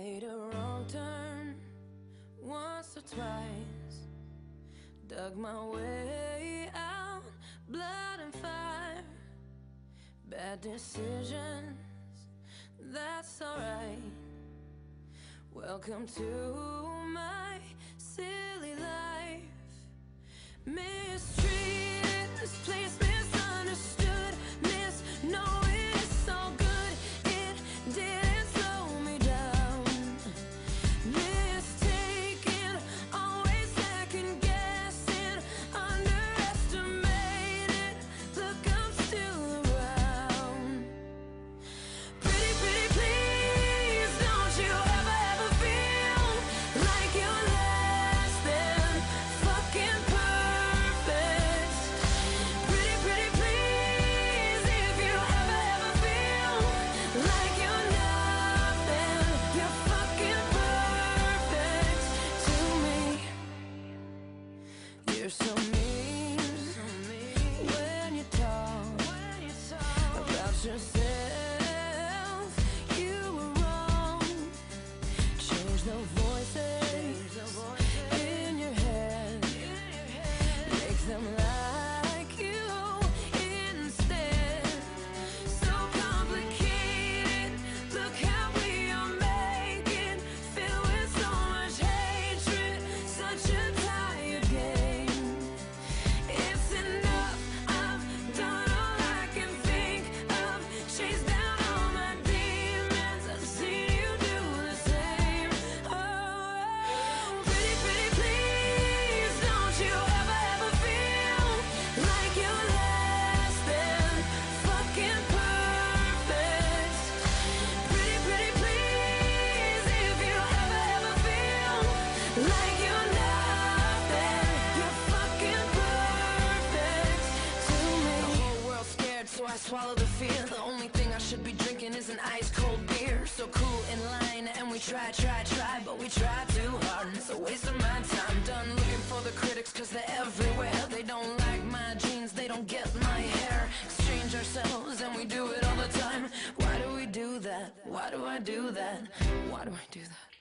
Made a wrong turn once or twice, dug my way out, blood and fire. Bad decisions, that's alright. Welcome to my silly life. Mistreated, misplaced, misunderstood, misknown it's all good. It didn't slow me down. Mistaken, always second guessing, underestimated. Look, I'm still around. Pretty, pretty, please, don't you ever feel like you're less than fucking perfect. Pretty, pretty, please, if you ever feel like you're nothing, you're fucking perfect to me. You're so mean when you talk about yourself. You were wrong. Change the voices in your head. Make them like you instead. So complicated. Look how we are making. Filled with so much hatred. Such a tired game. It's enough. I've done all I can think of. Chased down all my demons. I've seen you do the same. Oh, pretty, pretty, please, don't you ever feel like you're less than fucking perfect. Pretty, pretty, please, if you ever feel like you're nothing, you're fucking perfect to me. The whole world's scared, so I swallow the fear. The only thing I should be drinking is an ice cold beer. So cool in line, and we try, but we try too hard, and it's a waste of my time. Done looking for the critics, cause they're everywhere. They don't like my jeans, they don't get my hair. Exchange ourselves, and we do it all the time. Why do we do that? Why do I do that? Why do I do that?